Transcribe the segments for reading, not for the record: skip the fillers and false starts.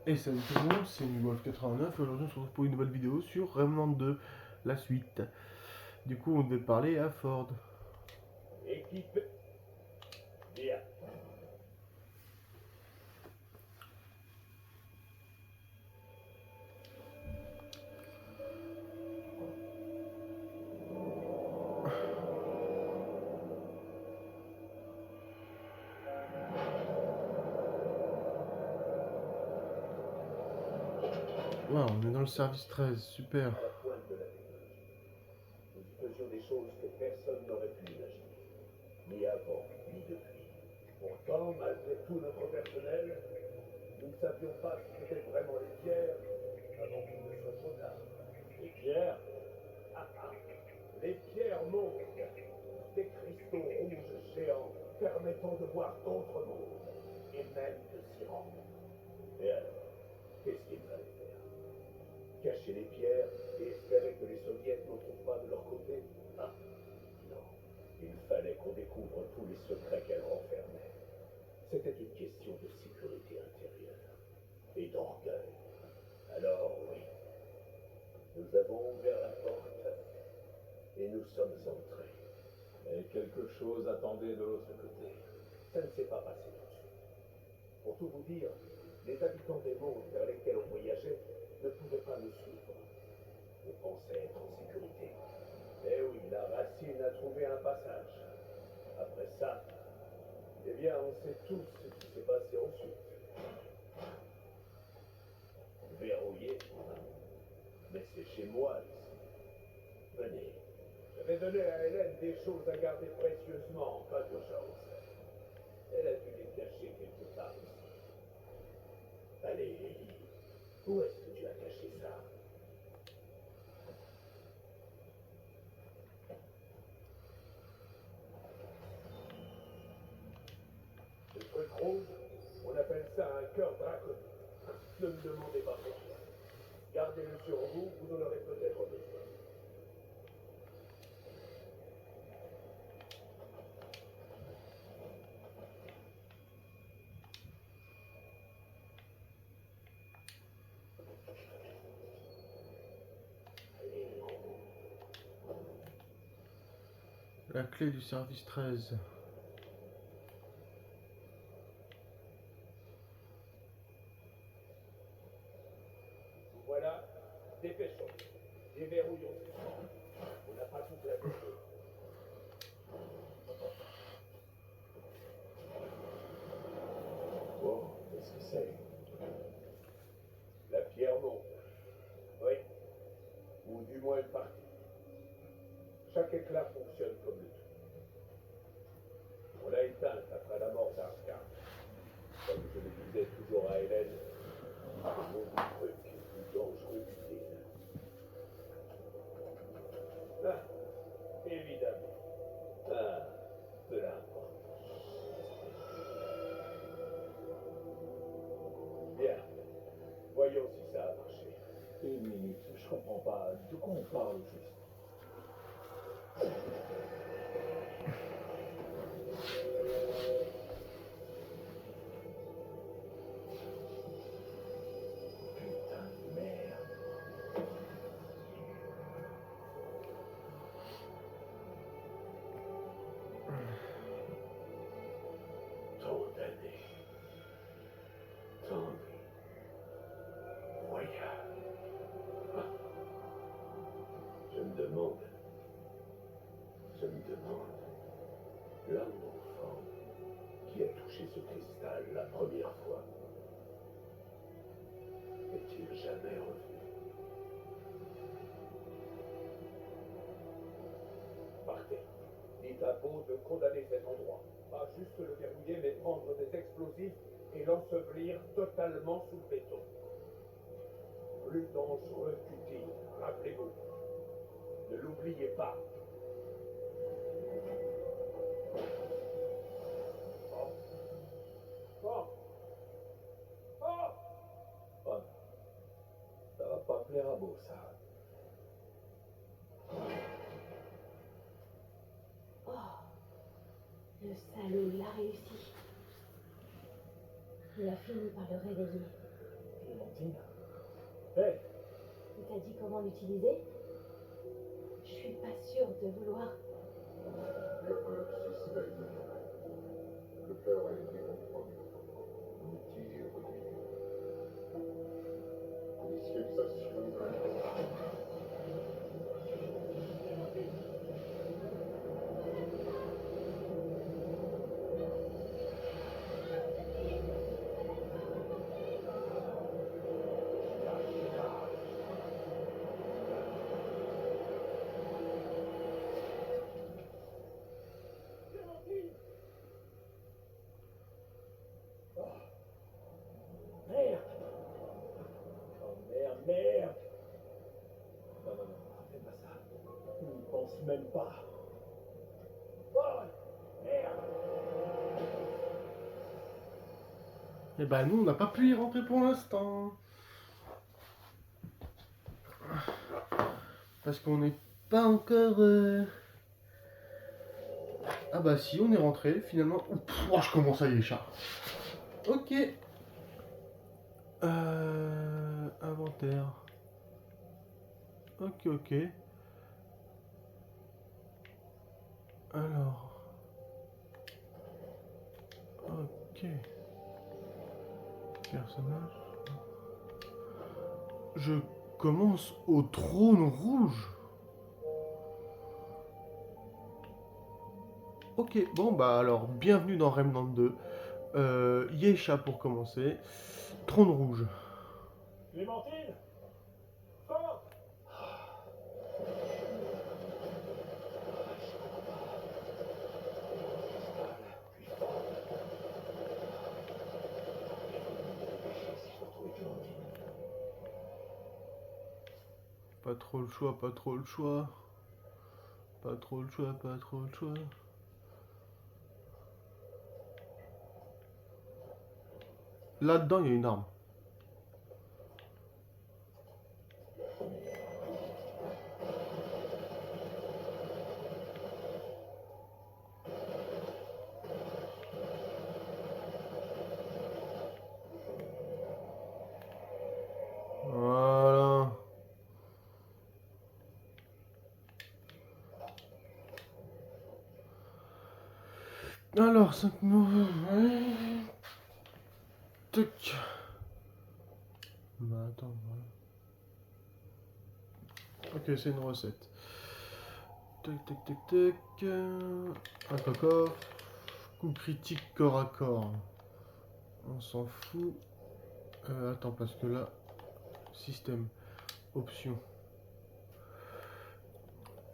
Et salut tout le monde, c'est Wolf89 et aujourd'hui on se retrouve pour une nouvelle vidéo sur Remnant 2, la suite. Du coup on devait parler à Ford. Équipe. Bien. Ouais, on est dans le service 13, super. À la pointe de la technologie. Nous y faisions des choses que personne n'aurait pu imaginer. Ni avant, ni depuis. Pourtant, malgré tout notre personnel, nous ne savions pas ce qu'étaient vraiment les pierres avant qu'il ne soit trop tard. Les pierres? Ah ah. Les pierres mondes. Des cristaux rouges géants permettant de voir d'autres mondes. Et même de s'y rendre. Et alors, qu'est-ce qu'il fallait faire? Cacher les pierres et espérer que les soviets n'en trouvent pas de leur côté? Ah, non. Il fallait qu'on découvre tous les secrets qu'elles renfermaient. C'était une question de sécurité intérieure et d'orgueil. Alors oui, nous avons ouvert la porte et nous sommes entrés. Mais quelque chose attendait de l'autre côté. Ça ne s'est pas passé tout de suite. Pour tout vous dire, les habitants des mondes vers lesquels on voyageait ne pouvaient pas nous suivre. On pensait être en sécurité. Eh oui, la racine a trouvé un passage. Après ça, eh bien, on sait tous ce qui s'est passé ensuite. Verrouillé. Mais c'est chez moi, ici. Venez. Je vais donner à Hélène des choses à garder précieusement, pas d'urgence. Elle a dû les cacher quelque part ici. Allez, Ellie, où est-ce que tu as caché ça? Le truc rouge, on appelle ça un cœur draconique. Ne me demandez pas pourquoi. Gardez-le sur vous, vous en aurez peut-être besoin. La clé du service 13. Voilà, dépêchons. Déverrouillons. On n'a pas toute la vérité. Bon, qu'est-ce que c'est? La pierre monte. Oui. Ou du moins une partie. Chaque éclat fonctionne comme le tout. On l'a éteinte après la mort d'Arkham. Comme je le disais toujours à Hélène, le maudit truc est plus dangereux qu'utile. Ah, évidemment. Ah, peu importe. Bien. Voyons si ça a marché. Une minute, je comprends pas. De quoi on parle juste? Putain de merde. Tant d'années. Tant de voyages. Ah. Je me demande, l'homme d'enfant qui a touché ce cristal la première fois, est-il jamais revenu? Partez. Dites à Beau de condamner cet endroit. Pas juste le verrouiller, mais prendre des explosifs et l'ensevelir totalement sous le béton. Plus dangereux qu'utile, rappelez-vous. Ne l'oubliez pas. Oh. Oh. Oh. Oh. Ça va pas plaire à Beau, ça. Oh, le salaud l'a réussi. Il a fini par le réveiller. Il l'utiliser. Je suis pas sûre de vouloir. Le peuple, c'est cela ignorant. Le peur a été compromis. L'outil est retenu. Initialisation. Merde! Oh merde, merde! Non, non, non, fais pas ça. N'y pense même pas. Oh, merde! Et bah nous on n'a pas pu y rentrer pour l'instant. Parce qu'on n'est pas encore... Ah bah si, on est rentré finalement. Oh, je commence à y échapper. Ok. Inventaire. Ok, ok. Alors. Ok. Personnage. Je commence au trône rouge. Ok, bon bah alors, bienvenue dans Remnant 2. Yesha pour commencer. Trône rouge. Clémentine? Fort! Pas trop le choix, pas trop le choix. Pas trop le choix, pas trop le choix. Là-dedans, il y a une arme. Voilà. Alors, 5 mots. Tac. Bah attends, voilà. Ok, c'est une recette. Tac, tac, tac, tac. Un coco. Coup critique corps à corps. On s'en fout. Attends, parce que là, système, option,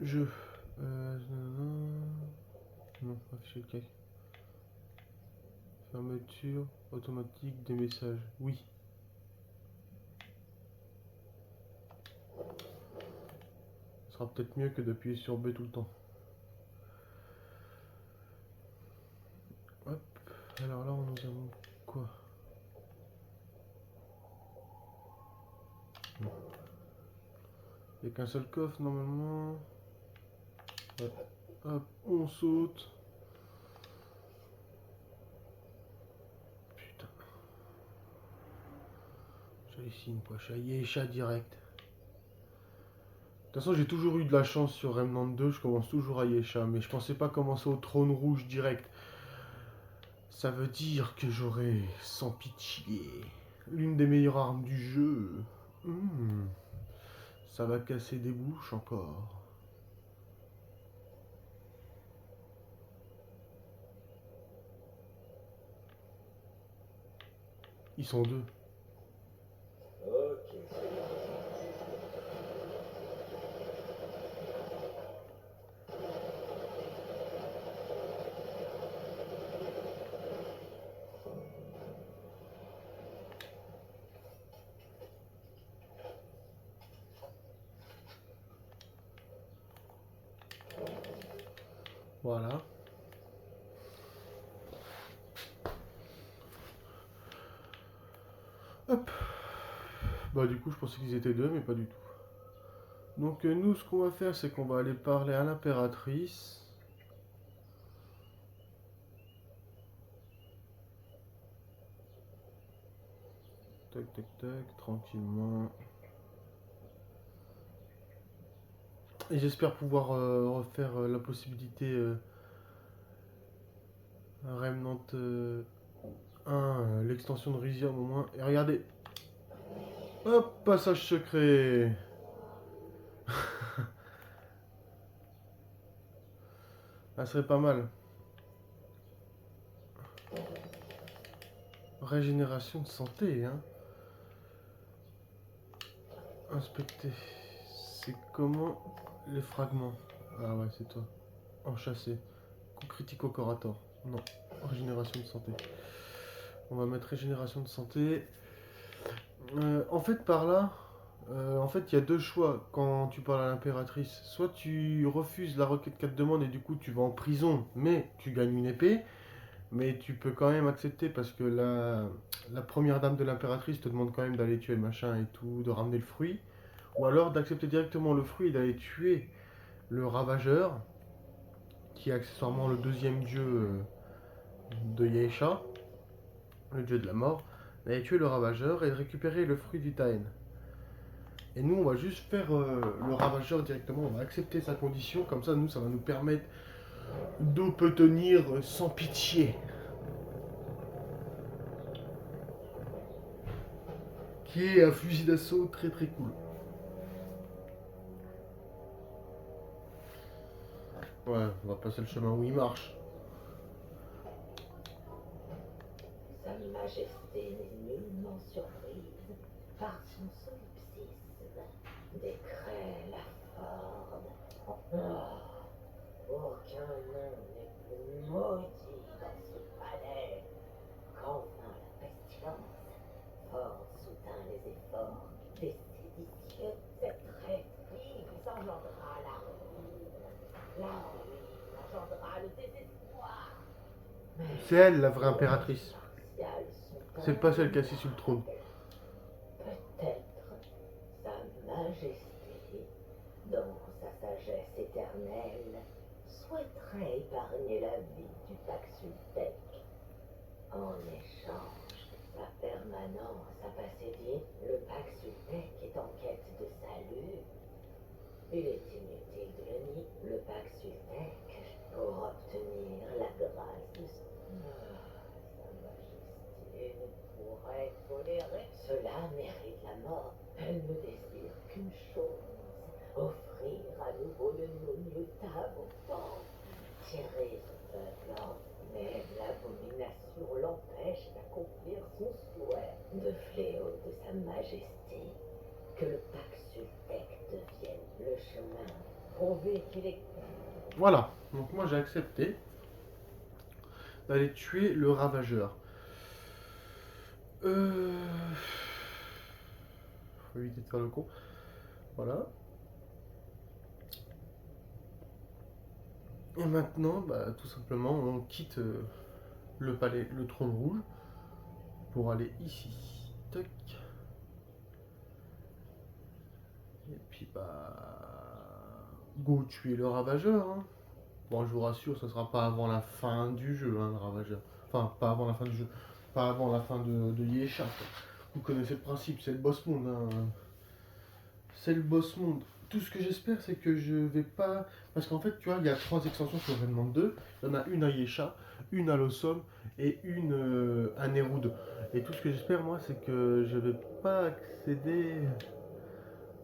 jeu. Non, afficher le cahier. Fermeture automatique des messages. Oui. Ce sera peut-être mieux que d'appuyer sur B tout le temps. Hop. Alors là, nous avons quoi? Il n'y a qu'un seul coffre normalement. Ouais. Hop, on saute. Putain. J'hallucine quoi, je suis à Yesha direct. De toute façon, j'ai toujours eu de la chance sur Remnant 2, je commence toujours à Yesha, mais je pensais pas commencer au trône rouge direct. Ça veut dire que j'aurai, sans pitié, l'une des meilleures armes du jeu. Ça va casser des bouches encore. Ils sont deux. Ok. Voilà. Hop. Bah du coup, je pensais qu'ils étaient deux, mais pas du tout. Donc nous, ce qu'on va faire, c'est qu'on va aller parler à l'impératrice. Tac, tac, tac, tranquillement. Et j'espère pouvoir refaire la possibilité Remnant 1, l'extension de Rizium au moins. Et regardez, hop, passage secret. Ça serait pas mal. Régénération de santé, hein. Inspecter. C'est comment les fragments? Ah ouais, c'est toi. Enchâssé. Coup critique au corps à tort. Non. Régénération de santé. On va mettre régénération de santé. En fait, par là, en fait, il y a deux choix quand tu parles à l'impératrice. Soit tu refuses la requête qu'elle te demande et du coup tu vas en prison, mais tu gagnes une épée. Mais tu peux quand même accepter parce que la première dame de l'impératrice te demande quand même d'aller tuer le machin et tout, de ramener le fruit. Ou alors d'accepter directement le fruit et d'aller tuer le ravageur, qui est accessoirement le deuxième dieu de Yesha, le dieu de la mort. D'aller tuer le ravageur et de récupérer le fruit du Taen. Et nous, on va juste faire le ravageur directement, on va accepter sa condition, comme ça, nous, ça va nous permettre d'eau peut tenir sans pitié. Qui est un fusil d'assaut très très cool. Ouais, on va passer le chemin où il marche. Sa Majesté n'est nullement surprise par son solipsisme. Décret la forme. Aucun nom n'est plus maudit dans ce palais qu'enfin la pestilence. Ford soutint les efforts des séditieux. Cette traîtrise engendra la ruine. La ruine engendra le désespoir. C'est elle la vraie impératrice. C'est pas celle qui est assise sur le trône. Peut-être Sa Majesté, dans sa sagesse éternelle, souhaiterait épargner la vie du Paxultec. En échange, sa permanence a passé dit, le Paxultec est en quête de salut. Il est inutile de le nier, le Paxultec, pour obtenir la grâce de Sa Majesté ne pourrait tolérer. Cela mérite la mort. Elle ne désire qu'une chose, offrir à nouveau le Nunyuta au temple, tirer son peuple en. Mais l'abomination l'empêche d'accomplir son souhait. De fléau de Sa Majesté, que le Paxultec devienne le chemin, prouver qu'il est. Voilà, donc moi j'ai accepté d'aller tuer le ravageur. Faut éviter de faire le con. Voilà. Et maintenant, bah, tout simplement, on quitte le palais, le trône rouge, pour aller ici. Tac. Et puis bah, go tuer le ravageur. Hein. Bon, je vous rassure, ce sera pas avant la fin du jeu, hein, le ravageur. Enfin, pas avant la fin du jeu, pas avant la fin de Yesha. Quoi. Vous connaissez le principe, c'est le boss monde. Hein. C'est le boss monde. Tout ce que j'espère, c'est que je vais pas. Parce qu'en fait, tu vois, il y a 3 extensions sur Remnant 2. Il y en a une à Yesha, une à Losom et une à Nerud. Et tout ce que j'espère, moi, c'est que je vais pas accéder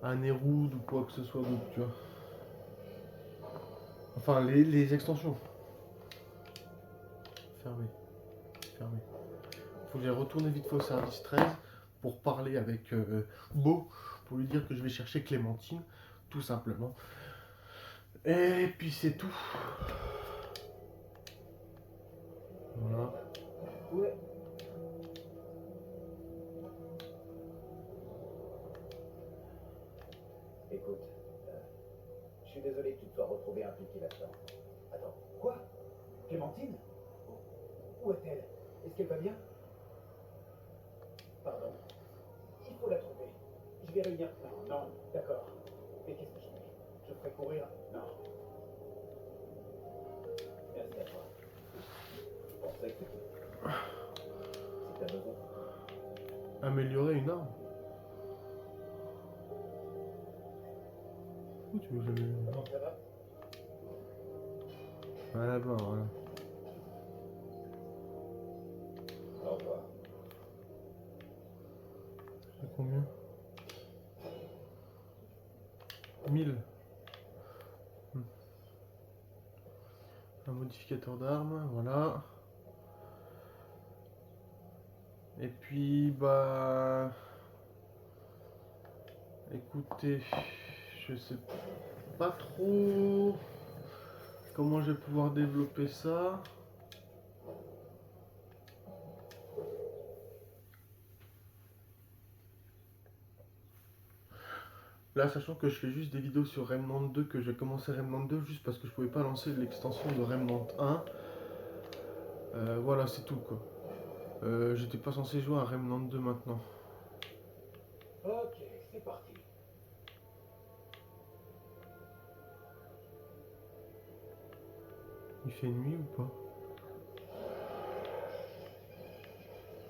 à Nerud ou quoi que ce soit d'autre, tu vois. Enfin, les extensions. Fermé. Fermé. Faut que j'aille retourner vite fait au service 13 pour parler avec Beau, pour lui dire que je vais chercher Clémentine, tout simplement. Et puis c'est tout. Voilà. Ouais. Écoute, je suis désolé que tu te sois retrouvé impliqué là-dedans. Attends, quoi? Clémentine? Où est-elle? Est-ce qu'elle va bien? Pardon. Il faut la trouver. Je vais réunir. Non, non, d'accord. Mais qu'est-ce que je fais? Je ferai courir? Non. Merci à toi. Je pensais que si t'as besoin. Améliorer une arme. Où tu veux que je le... Comment ça va? Ah là-bas, voilà. Au revoir. C'est combien? 1000. Un modificateur d'armes, voilà. Et puis, bah... Écoutez, je sais pas trop comment je vais pouvoir développer ça. Là, sachant que je fais juste des vidéos sur Remnant 2, que j'ai commencé Remnant 2 juste parce que je pouvais pas lancer l'extension de Remnant 1. Voilà, c'est tout quoi. J'étais pas censé jouer à Remnant 2 maintenant. Ok, c'est parti. Il fait nuit ou pas?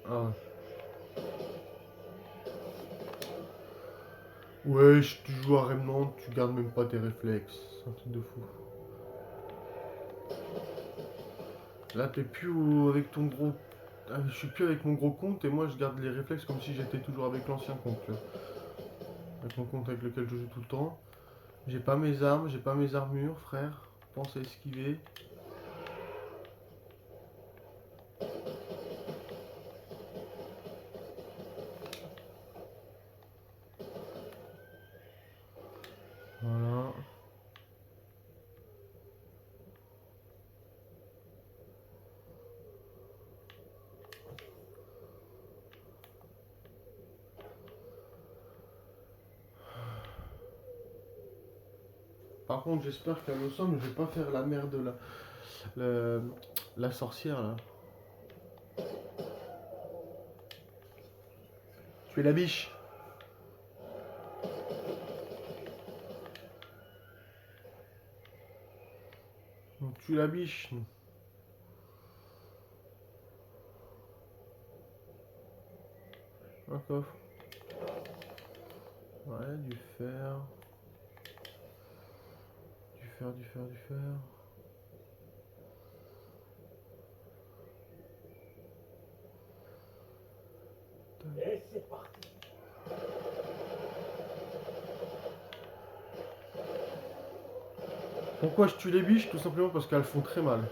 Ah ouais. Ouais, tu joues à Remnant, tu gardes même pas tes réflexes. C'est un truc de fou. Là, t'es plus avec ton gros... Ah, je suis plus avec mon gros compte et moi je garde les réflexes comme si j'étais toujours avec l'ancien compte. Tu vois. Avec mon compte avec lequel je joue tout le temps. J'ai pas mes armes, j'ai pas mes armures, frère. Pense à esquiver. Voilà. Par contre, j'espère qu'à Los Angeles, je vais pas faire la merde la, la sorcière là. Tu es la biche. Donc, tu es la biche. Un coffre. Ouais, du fer. Du fer, du fer, du fer. Et c'est parti. Pourquoi je tue les biches? Tout simplement parce qu'elles font très mal.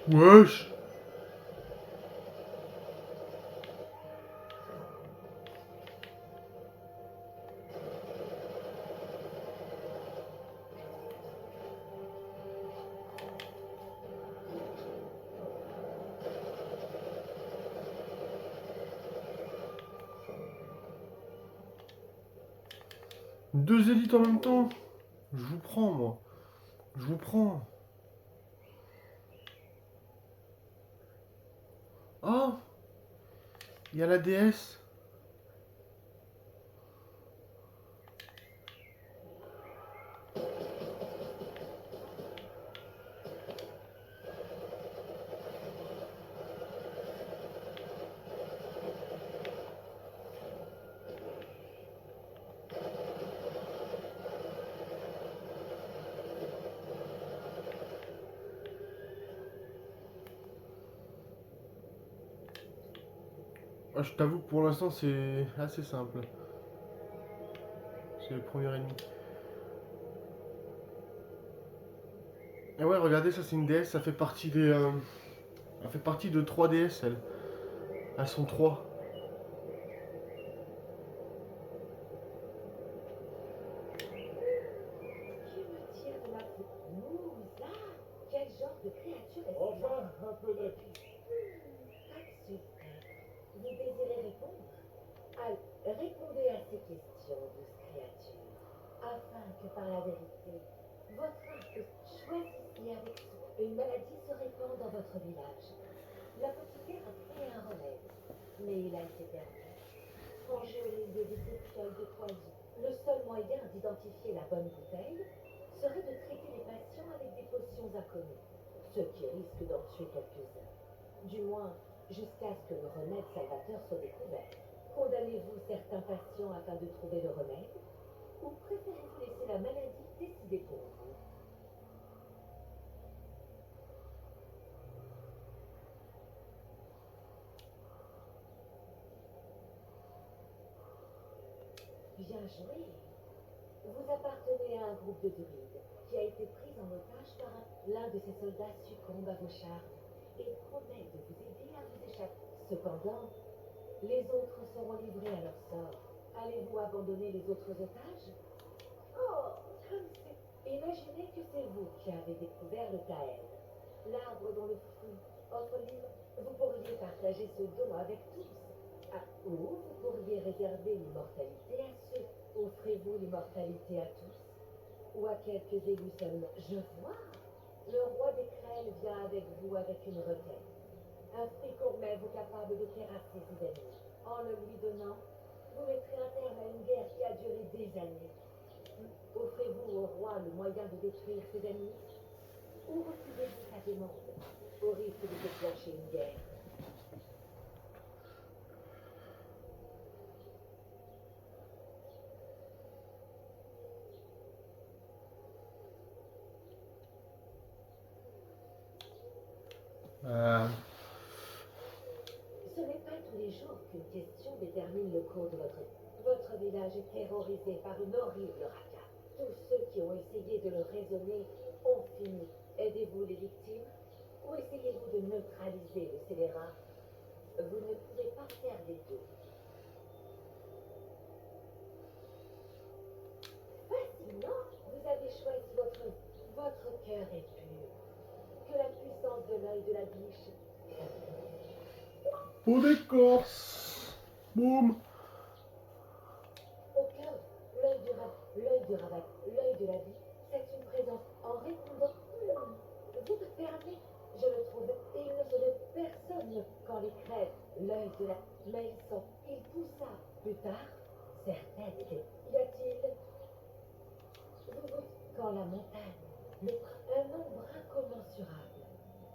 Wesh! Deux élites en même temps? Je vous prends, moi. Je vous prends. Ah! Il y a la déesse. Ah, je t'avoue que pour l'instant, c'est assez simple. C'est le premier ennemi. Et ouais, regardez, ça c'est une déesse, ça fait partie des... elle fait partie de 3 déesses, elles. Elles sont 3. Que me tire de ma peau? Mousa? Quel genre de créature est-ce? Enfin, un peu d'avis. Pas de suspect. Vous désirez répondre? Alors, répondez à ces questions, douce créature, afin que par la vérité, votre arc choisissez avec soin. Une maladie se répand dans votre village. L'apothicaire a créé un remède, mais il a été perdu. Rangé au milieu des bestioles de poison. Le seul moyen d'identifier la bonne bouteille serait de traiter les patients avec des potions inconnues, ce qui risque d'en tuer quelques-uns. Du moins, jusqu'à ce que le remède salvateur soit découvert. Condamnez-vous certains patients afin de trouver le remède? Ou préférez-vous laisser la maladie décider pour vous? Bien joué. Vous appartenez à un groupe de druides qui a été pris en otage par l'un de ses soldats succombe à vos charmes et promet de vous aider à vous échapper. Cependant, les autres seront livrés à leur sort. Allez-vous abandonner les autres otages? Oh, comme c'est... Imaginez que c'est vous qui avez découvert le Taël, l'arbre dont le fruit offre libre. Vous pourriez partager ce don avec tous. Ah, ou vous pourriez réserver l'immortalité à ceux. Offrez-vous l'immortalité à tous ou à quelques élus seulement? Je vois. Le roi des Crêles vient avec vous avec une requête. Un fruit gourmet vous capable de terrasser ses ennemis. En le lui donnant, vous mettrez un terme à une guerre qui a duré des années. Offrez-vous au roi le moyen de détruire ses ennemis ou refusez-vous sa demande au risque de déclencher une guerre? Ce n'est pas tous les jours qu'une question détermine le cours de votre village est terrorisé par une horrible raca. Tous ceux qui ont essayé de le raisonner ont fini. Aidez-vous les victimes ou essayez-vous de neutraliser le scélérat? Vous ne pouvez pas faire les deux. Fascinant, vous avez choisi votre cœur est pur. Que la puissance de l'œil de la biche. Pour d'écorce. Boum. Au cœur, l'œil de la vie, c'est une présence en répondant. Vous me permettez, je le trouve, et il ne se de personne quand les crèves, l'œil de la. Mais il poussa plus tard, certaines étaient. Y a-t-il, quand la montagne, un nombre incommensurable,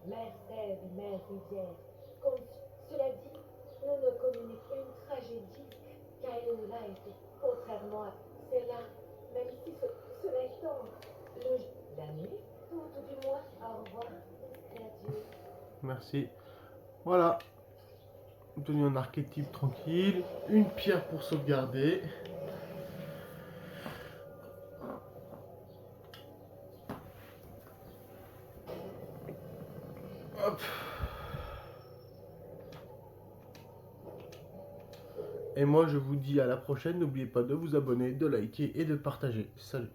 mer sève, mer rivière, comme cela dit, nous ne communiquons une tragédie, Kaelula était, contrairement à celle-là, même si cela étant la nuit, tout du moins, au revoir et adieu. Merci. Voilà. Obtenu un archétype tranquille. Une pierre pour sauvegarder. Hop. Et moi je vous dis à la prochaine. N'oubliez pas de vous abonner, de liker et de partager. Salut.